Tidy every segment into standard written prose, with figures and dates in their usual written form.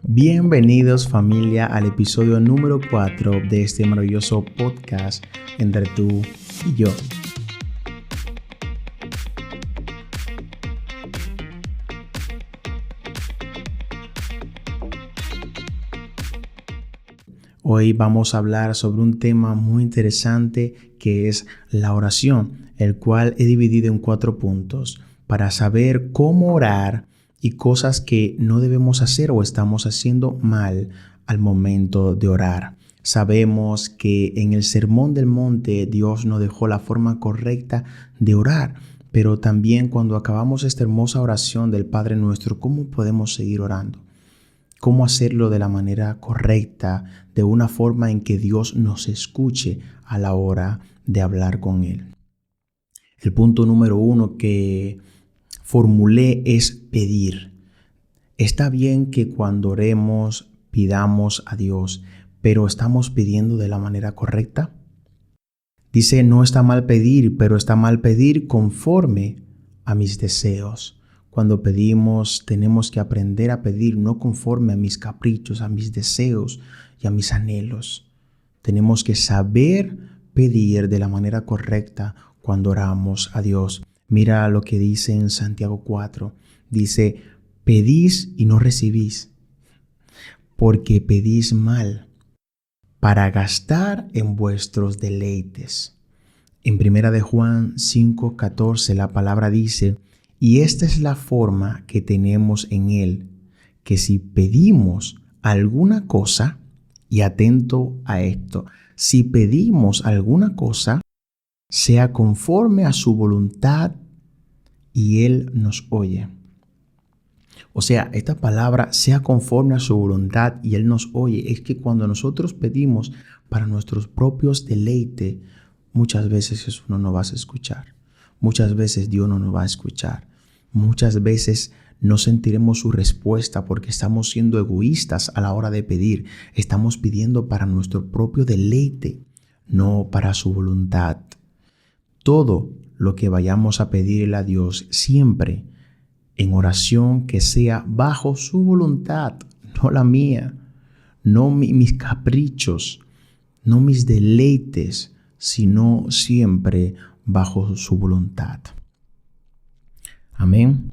Bienvenidos familia al episodio número 4 de este maravilloso podcast entre tú y yo. Hoy vamos a hablar sobre un tema muy interesante que es la oración, el cual he dividido en 4 puntos para saber cómo orar y cosas que no debemos hacer o estamos haciendo mal al momento de orar. Sabemos que en el Sermón del Monte Dios nos dejó la forma correcta de orar, pero también cuando acabamos esta hermosa oración del Padre Nuestro, ¿cómo podemos seguir orando? ¿Cómo hacerlo de la manera correcta, de una forma en que Dios nos escuche a la hora de hablar con Él? El punto número 1 que formulé es pedir. Está bien que cuando oremos pidamos a Dios, pero ¿estamos pidiendo de la manera correcta? Dice, no está mal pedir, pero está mal pedir conforme a mis deseos. Cuando pedimos, tenemos que aprender a pedir no conforme a mis caprichos, a mis deseos y a mis anhelos. Tenemos que saber pedir de la manera correcta cuando oramos a Dios. Mira lo que dice en Santiago 4. Dice, pedís y no recibís, porque pedís mal, para gastar en vuestros deleites. En 1 de Juan 5:14 la palabra dice, y esta es la forma que tenemos en Él, que si pedimos alguna cosa, y atento a esto, si pedimos alguna cosa, sea conforme a su voluntad, y Él nos oye. O sea, esta palabra, sea conforme a su voluntad, y Él nos oye, es que cuando nosotros pedimos para nuestros propios deleites, muchas veces Jesús no nos va a escuchar. Muchas veces Dios no nos va a escuchar. Muchas veces no sentiremos su respuesta porque estamos siendo egoístas a la hora de pedir. Estamos pidiendo para nuestro propio deleite, no para su voluntad. Todo lo que vayamos a pedirle a Dios siempre en oración que sea bajo su voluntad, no la mía, no mis caprichos, no mis deleites, sino siempre bajo su voluntad. Amén.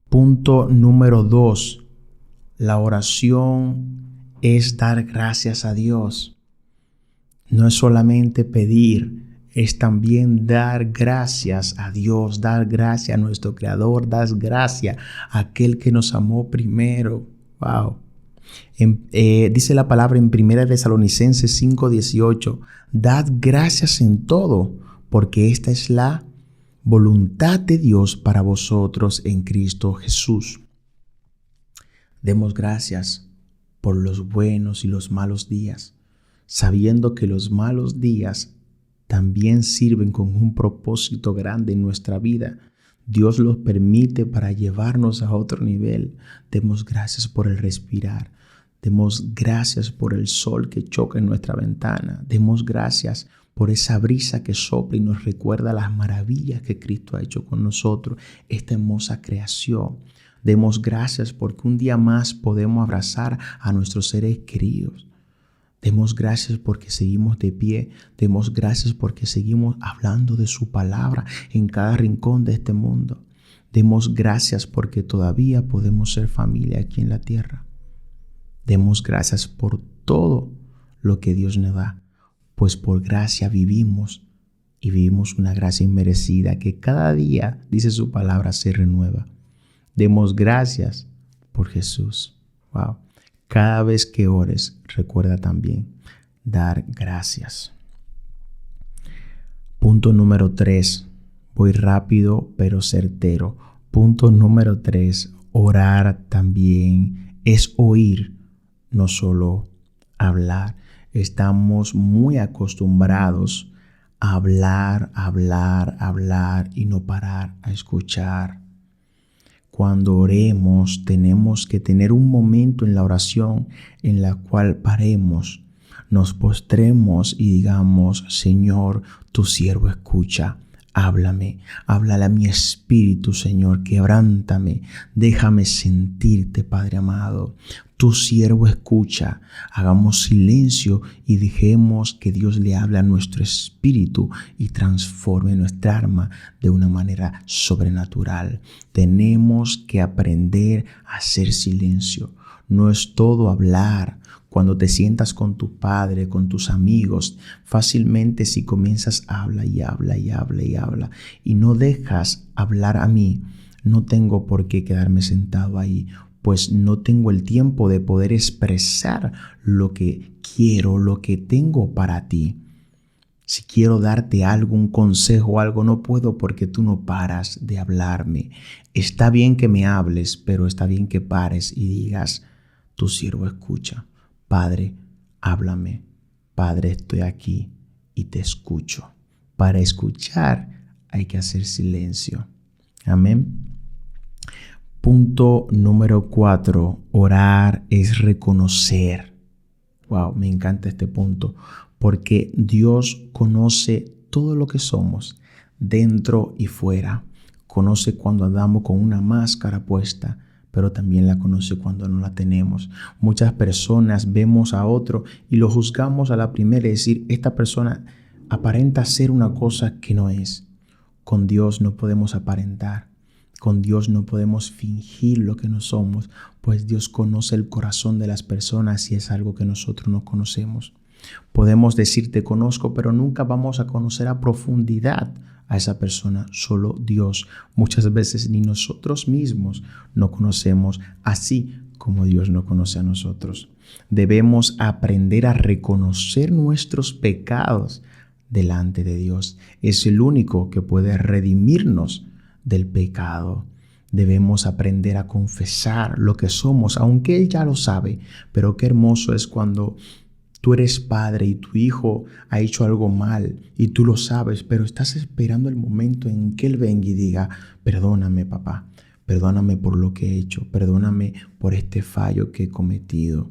Punto número 2. La oración es dar gracias a Dios. No es solamente pedir, es también dar gracias a Dios, dar gracias a nuestro Creador, dar gracias a aquel que nos amó primero. Wow. Dice la palabra en 1 Tesalonicenses 5:18, dad gracias en todo, porque esta es la voluntad de Dios para vosotros en Cristo Jesús. Demos gracias por los buenos y los malos días, sabiendo que los malos días también sirven con un propósito grande en nuestra vida. Dios los permite para llevarnos a otro nivel. Demos gracias por el respirar. Demos gracias por el sol que choca en nuestra ventana. Demos gracias por esa brisa que sopla y nos recuerda las maravillas que Cristo ha hecho con nosotros, esta hermosa creación. Demos gracias porque un día más podemos abrazar a nuestros seres queridos. Demos gracias porque seguimos de pie. Demos gracias porque seguimos hablando de su palabra en cada rincón de este mundo. Demos gracias porque todavía podemos ser familia aquí en la tierra. Demos gracias por todo lo que Dios nos da, pues por gracia vivimos y vivimos una gracia inmerecida que cada día, dice su palabra, se renueva. Demos gracias por Jesús. Wow. Cada vez que ores, recuerda también dar gracias. Punto número 3. Voy rápido pero certero. Punto número 3. Orar también es oír, no solo hablar. Estamos muy acostumbrados a hablar y no parar a escuchar. Cuando oremos, tenemos que tener un momento en la oración en la cual paremos, nos postremos y digamos, Señor, tu siervo escucha. Háblame a mi espíritu, Señor, quebrántame, déjame sentirte, Padre amado. Tu siervo escucha. Hagamos silencio y dejemos que Dios le hable a nuestro espíritu y transforme nuestra alma de una manera sobrenatural. Tenemos que aprender a hacer silencio. No es todo hablar. Cuando te sientas con tu padre, con tus amigos, fácilmente si comienzas habla y habla y habla y habla y no dejas hablar a mí, no tengo por qué quedarme sentado ahí, pues no tengo el tiempo de poder expresar lo que quiero, lo que tengo para ti. Si quiero darte algo, un consejo o algo, no puedo porque tú no paras de hablarme. Está bien que me hables, pero está bien que pares y digas, tu siervo escucha. Padre, háblame. Padre, estoy aquí y te escucho. Para escuchar hay que hacer silencio. Amén. Punto número 4. Orar es reconocer. Wow, me encanta este punto. Porque Dios conoce todo lo que somos, dentro y fuera. Conoce cuando andamos con una máscara puesta, pero también la conoce cuando no la tenemos. Muchas personas vemos a otro y lo juzgamos a la primera, es decir, esta persona aparenta ser una cosa que no es. Con Dios no podemos aparentar. Con Dios no podemos fingir lo que no somos, pues Dios conoce el corazón de las personas y es algo que nosotros no conocemos. Podemos decir te conozco, pero nunca vamos a conocer a profundidad a esa persona, solo Dios. Muchas veces ni nosotros mismos no conocemos así como Dios no conoce a nosotros. Debemos aprender a reconocer nuestros pecados delante de Dios. Es el único que puede redimirnos del pecado. Debemos aprender a confesar lo que somos, aunque Él ya lo sabe. Pero qué hermoso es cuando tú eres padre y tu hijo ha hecho algo mal y tú lo sabes, pero estás esperando el momento en que Él venga y diga, perdóname papá, perdóname por lo que he hecho, perdóname por este fallo que he cometido.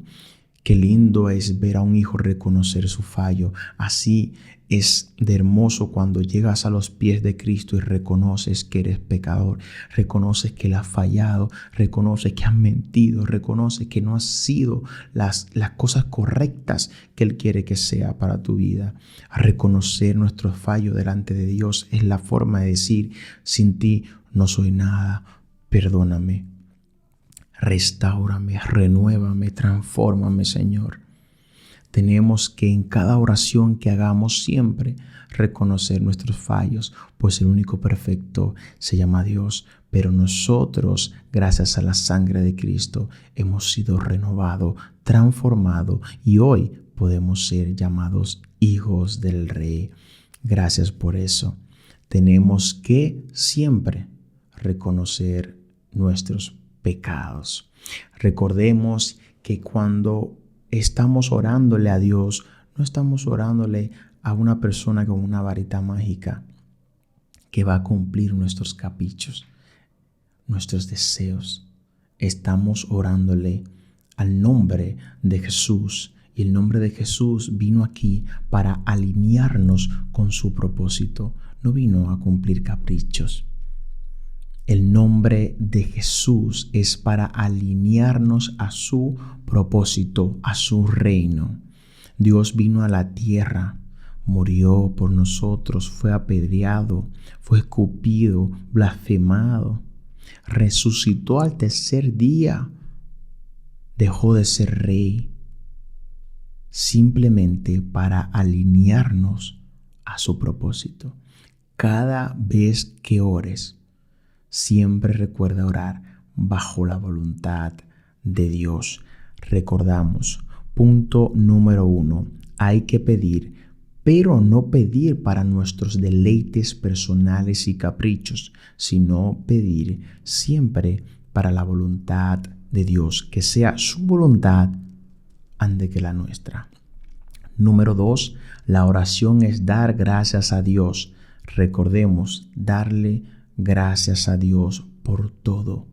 Qué lindo es ver a un hijo reconocer su fallo. Así es de hermoso cuando llegas a los pies de Cristo y reconoces que eres pecador, reconoces que le has fallado, reconoces que has mentido, reconoces que no has sido las cosas correctas que Él quiere que sea para tu vida. A reconocer nuestro fallo delante de Dios es la forma de decir, sin ti no soy nada, perdóname. Restáurame, renuévame, transfórmame, Señor. Tenemos que en cada oración que hagamos siempre reconocer nuestros fallos, pues el único perfecto se llama Dios, pero nosotros, gracias a la sangre de Cristo, hemos sido renovados, transformados y hoy podemos ser llamados hijos del Rey. Gracias por eso. Tenemos que siempre reconocer nuestros pecados. Recordemos que cuando estamos orándole a Dios, no estamos orándole a una persona con una varita mágica que va a cumplir nuestros caprichos, nuestros deseos. Estamos orándole al nombre de Jesús. Y el nombre de Jesús vino aquí para alinearnos con su propósito. No vino a cumplir caprichos. El nombre de Jesús es para alinearnos a su propósito, a su reino. Dios vino a la tierra, murió por nosotros, fue apedreado, fue escupido, blasfemado, resucitó al tercer día, dejó de ser rey, simplemente para alinearnos a su propósito. Cada vez que ores, siempre recuerda orar bajo la voluntad de Dios. Recordamos, punto número 1, hay que pedir, pero no pedir para nuestros deleites personales y caprichos, sino pedir siempre para la voluntad de Dios, que sea su voluntad antes que la nuestra. Número 2, la oración es dar gracias a Dios. Recordemos, darle gracias a Dios por todo,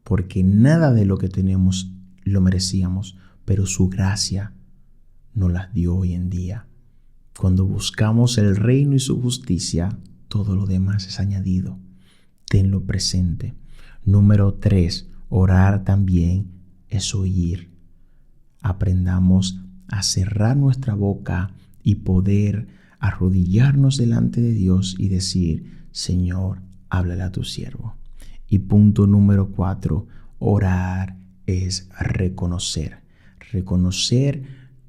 porque nada de lo que tenemos lo merecíamos, pero su gracia nos las dio hoy en día. Cuando buscamos el reino y su justicia, todo lo demás es añadido. Tenlo presente. Número 3, orar también es oír. Aprendamos a cerrar nuestra boca y poder arrodillarnos delante de Dios y decir: Señor, háblale a tu siervo. Y punto número 4, orar es reconocer. Reconocer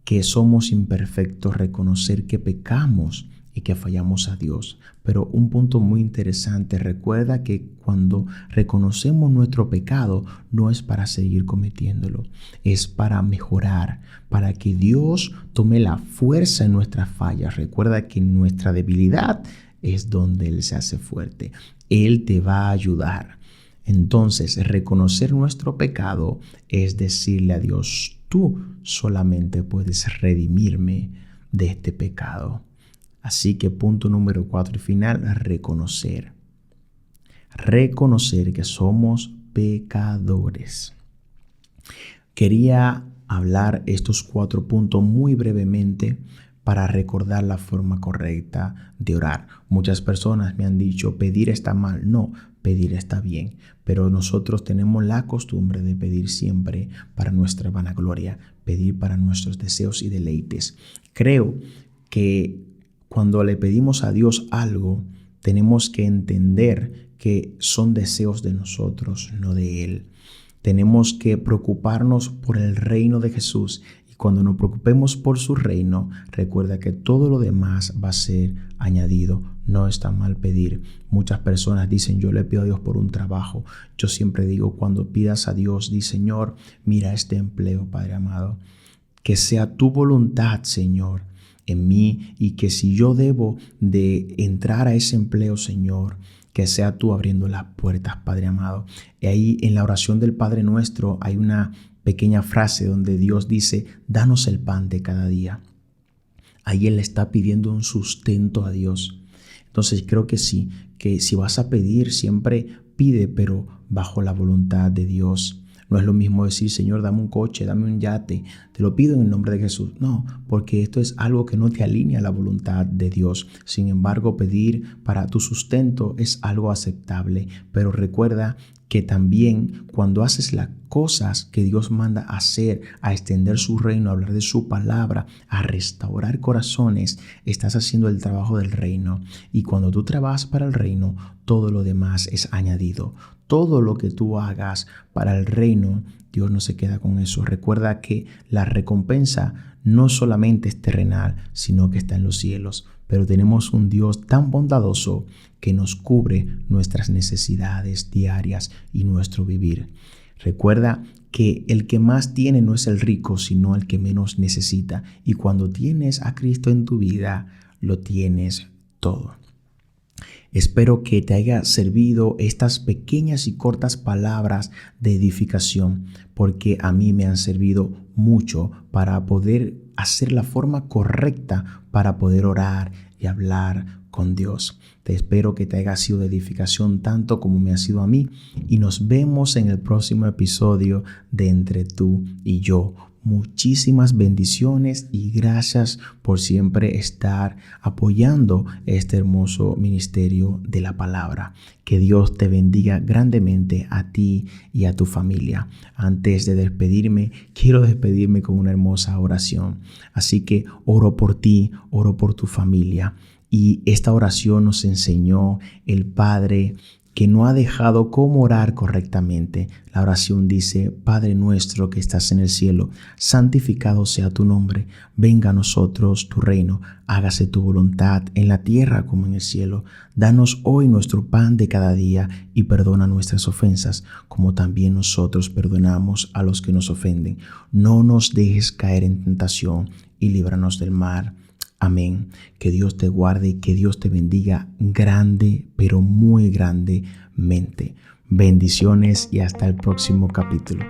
que somos imperfectos, reconocer que pecamos y que fallamos a Dios. Pero un punto muy interesante, recuerda que cuando reconocemos nuestro pecado no es para seguir cometiéndolo, es para mejorar, para que Dios tome la fuerza en nuestras fallas. Recuerda que en nuestra debilidad es donde Él se hace fuerte. Él te va a ayudar. Entonces, reconocer nuestro pecado es decirle a Dios: tú solamente puedes redimirme de este pecado. Así que punto número 4 y final, reconocer. Reconocer que somos pecadores. Quería hablar estos 4 puntos muy brevemente para recordar la forma correcta de orar. Muchas personas me han dicho: pedir está mal. No, pedir está bien. Pero nosotros tenemos la costumbre de pedir siempre para nuestra vanagloria, pedir para nuestros deseos y deleites. Creo que cuando le pedimos a Dios algo, tenemos que entender que son deseos de nosotros, no de Él. Tenemos que preocuparnos por el reino de Jesús. Y cuando nos preocupemos por su reino, recuerda que todo lo demás va a ser añadido. No está mal pedir. Muchas personas dicen: yo le pido a Dios por un trabajo. Yo siempre digo: cuando pidas a Dios, di: Señor, mira este empleo, Padre amado. Que sea tu voluntad, Señor, en mí, y que si yo debo de entrar a ese empleo, Señor, que sea tú abriendo las puertas, Padre amado. Y ahí en la oración del Padre Nuestro hay una pequeña frase donde Dios dice: danos el pan de cada día. Ahí Él le está pidiendo un sustento a Dios. Entonces creo que sí, que si vas a pedir, siempre pide, pero bajo la voluntad de Dios. No es lo mismo decir: Señor, dame un coche, dame un yate, te lo pido en el nombre de Jesús. No, porque esto es algo que no te alinea a la voluntad de Dios. Sin embargo, pedir para tu sustento es algo aceptable. Pero recuerda que también cuando haces las cosas que Dios manda hacer, a extender su reino, a hablar de su palabra, a restaurar corazones, estás haciendo el trabajo del reino. Y cuando tú trabajas para el reino, todo lo demás es añadido. Todo lo que tú hagas para el reino, Dios no se queda con eso. Recuerda que la recompensa no solamente es terrenal, sino que está en los cielos. Pero tenemos un Dios tan bondadoso que nos cubre nuestras necesidades diarias y nuestro vivir. Recuerda que el que más tiene no es el rico, sino el que menos necesita. Y cuando tienes a Cristo en tu vida, lo tienes todo. Espero que te haya servido estas pequeñas y cortas palabras de edificación, porque a mí me han servido mucho para poder hacer la forma correcta para poder orar y hablar con Dios. Te espero que te haya sido de edificación tanto como me ha sido a mí, y nos vemos en el próximo episodio de Entre tú y yo. Muchísimas bendiciones y gracias por siempre estar apoyando este hermoso ministerio de la palabra. Que Dios te bendiga grandemente a ti y a tu familia. Antes de despedirme, quiero despedirme con una hermosa oración. Así que oro por ti, oro por tu familia. Y esta oración nos enseñó el Padre, que no ha dejado cómo orar correctamente. La oración dice: Padre nuestro que estás en el cielo, santificado sea tu nombre. Venga a nosotros tu reino. Hágase tu voluntad en la tierra como en el cielo. Danos hoy nuestro pan de cada día y perdona nuestras ofensas, como también nosotros perdonamos a los que nos ofenden. No nos dejes caer en tentación y líbranos del mal. Amén. Que Dios te guarde y que Dios te bendiga grande, pero muy grandemente. Bendiciones y hasta el próximo capítulo.